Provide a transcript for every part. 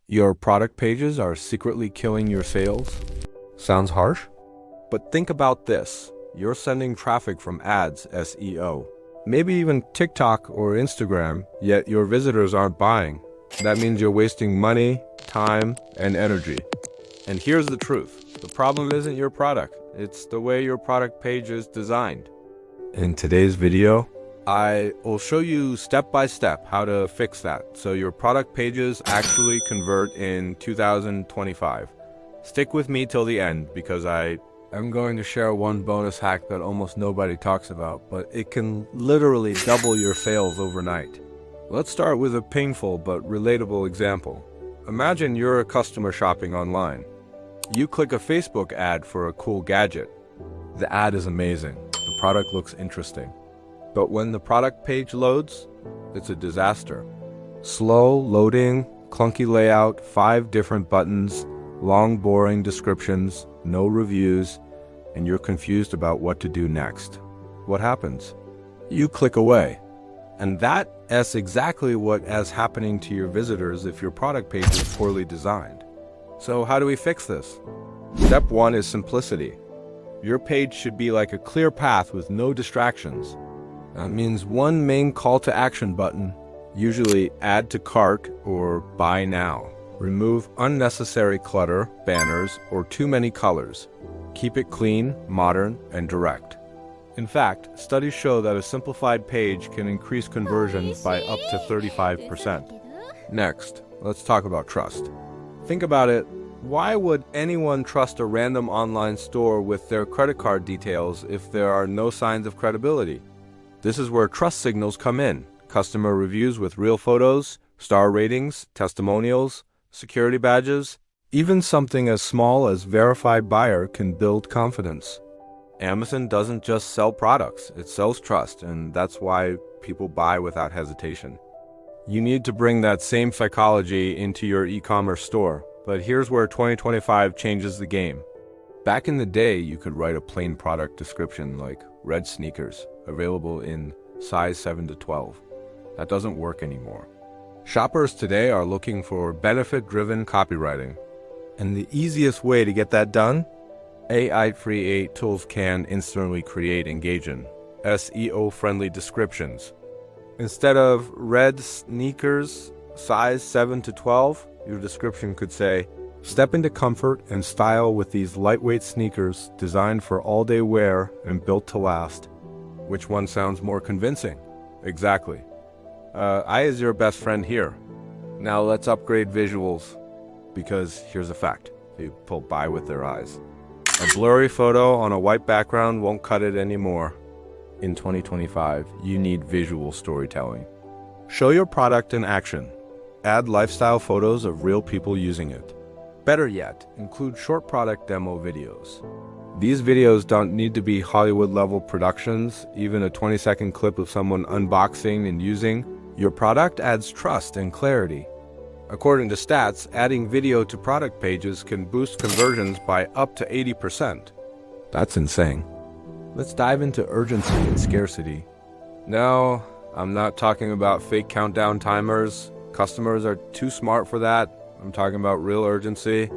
Your product pages are secretly killing your sales? Sounds harsh? But think about this. You're sending traffic from ads, SEO, maybe even TikTok or Instagram, yet your visitors aren't buying. That means you're wasting money, time, and energy. And here's the truth. The problem isn't your product. It's the way your product page is designed. In today's video, I will show you step by step how to fix that so your product pages actually convert in 2025. Stick with me till the end because I am going to share one bonus hack that almost nobody talks about, but it can literally double your sales overnight. Let's start with a painful but relatable example. Imagine you're a customer shopping online. You click a Facebook ad for a cool gadget. The ad is amazing. The product looks interesting. But when the product page loads, it's a disaster. Slow loading, clunky layout, 5 different buttons, long boring descriptions, no reviews, and you're confused about what to do next. What happens? You click away. And that is exactly what is happening to your visitors if your product page is poorly designed. So how do we fix this? Step 1 is simplicity. Your page should be like a clear path with no distractions. That means one main call to action button, usually add to cart or buy now. Remove unnecessary clutter, banners, or too many colors. Keep it clean, modern, and direct. In fact, studies show that a simplified page can increase conversions by up to 35%. Next, let's talk about trust. Think about it. Why would anyone trust a random online store with their credit card details if there are no signs of credibility? This is where trust signals come in. Customer reviews with real photos, star ratings, testimonials, security badges. Even something as small as verified buyer can build confidence. Amazon doesn't just sell products, it sells trust, and that's why people buy without hesitation. You need to bring that same psychology into your e-commerce store, but here's where 2025 changes the game. Back in the day, you could write a plain product description like red sneakers, available in size 7 to 12. That doesn't work anymore. Shoppers today are looking for benefit-driven copywriting. And the easiest way to get that done? AI-free tools can instantly create engaging, SEO-friendly descriptions. Instead of red sneakers, size 7 to 12, your description could say, step into comfort and style with these lightweight sneakers designed for all-day wear and built to last. Which one sounds more convincing? Exactly. I is your best friend here. Now let's upgrade visuals, because here's a fact. People buy with their eyes. A blurry photo on a white background won't cut it anymore. In 2025, you need visual storytelling. Show your product in action. Add lifestyle photos of real people using it. Better yet, include short product demo videos. These videos don't need to be Hollywood-level productions. Even a 20-second clip of someone unboxing and using your product adds trust and clarity. According to stats, adding video to product pages can boost conversions by up to 80%. That's insane. Let's dive into urgency and scarcity. No, I'm not talking about fake countdown timers. Customers are too smart for that. I'm talking about real urgency.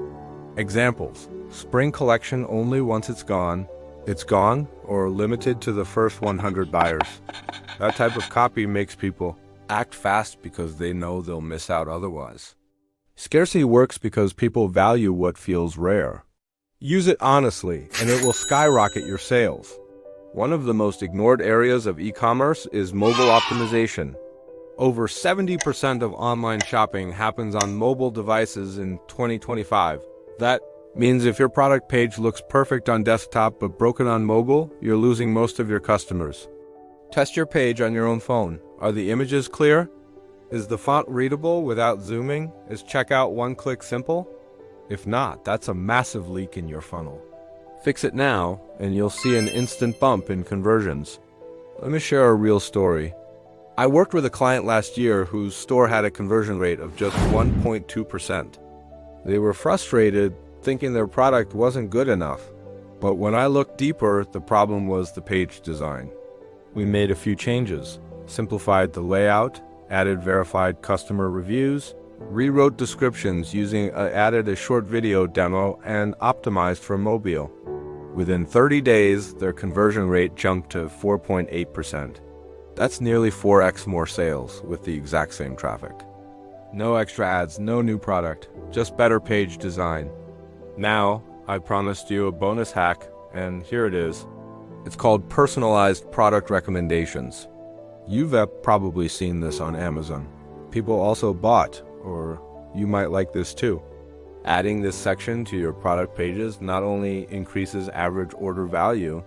Examples. Spring collection only once it's gone, or limited to the first 100 buyers. That type of copy makes people act fast because they know they'll miss out otherwise. Scarcity works because people value what feels rare. Use it honestly, and it will skyrocket your sales. One of the most ignored areas of e-commerce is mobile optimization. Over 70% of online shopping happens on mobile devices in 2025. That means if your product page looks perfect on desktop but broken on mobile, you're losing most of your customers. Test your page on your own phone. Are the images clear? Is the font readable without zooming? Is checkout one-click simple? If not, that's a massive leak in your funnel. Fix it now, and you'll see an instant bump in conversions. Let me share a real story. I worked with a client last year whose store had a conversion rate of just 1.2%. They were frustrated, thinking their product wasn't good enough. But when I looked deeper, the problem was the page design. We made a few changes, simplified the layout, added verified customer reviews, rewrote descriptions added a short video demo, and optimized for mobile. Within 30 days, their conversion rate jumped to 4.8%. That's nearly 4x more sales with the exact same traffic. No extra ads, no new product, just better page design. Now, I promised you a bonus hack, and here it is. It's called personalized product recommendations. You've probably seen this on Amazon. People also bought, or you might like this too. Adding this section to your product pages not only increases average order value,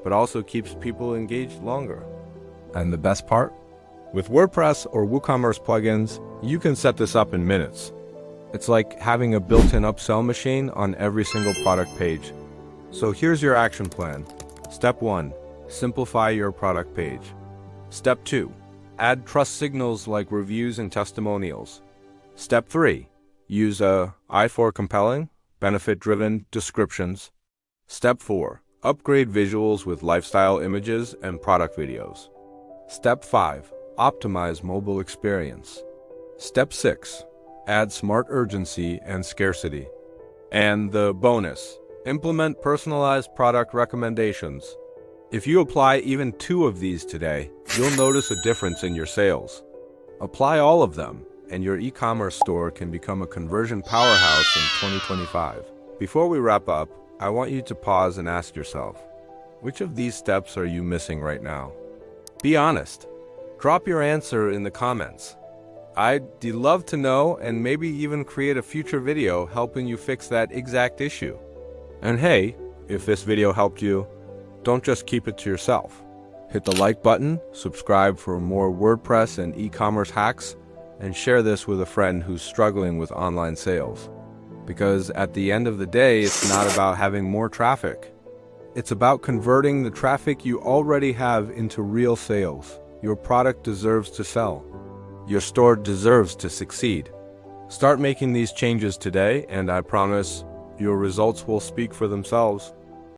but also keeps people engaged longer. And the best part? With WordPress or WooCommerce plugins, you can set this up in minutes. It's like having a built-in upsell machine on every single product page. So here's your action plan. Step 1. Simplify your product page. Step 2. Add trust signals like reviews and testimonials. Step 3. Use I for compelling, benefit-driven descriptions. Step 4. Upgrade visuals with lifestyle images and product videos. Step 5. Optimize mobile experience. Step 6. Add smart urgency and scarcity. And the bonus. Implement personalized product recommendations. If you apply even 2 of these today, you'll notice a difference in your sales. Apply all of them, and your e-commerce store can become a conversion powerhouse in 2025. Before we wrap up, I want you to pause and ask yourself, which of these steps are you missing right now? Be honest. Drop your answer in the comments. I'd love to know, and maybe even create a future video helping you fix that exact issue. And hey, if this video helped you, don't just keep it to yourself. Hit the like button, subscribe for more WordPress and e-commerce hacks, and share this with a friend who's struggling with online sales. Because at the end of the day, it's not about having more traffic. It's about converting the traffic you already have into real sales. Your product deserves to sell. Your store deserves to succeed. Start making these changes today, and I promise your results will speak for themselves.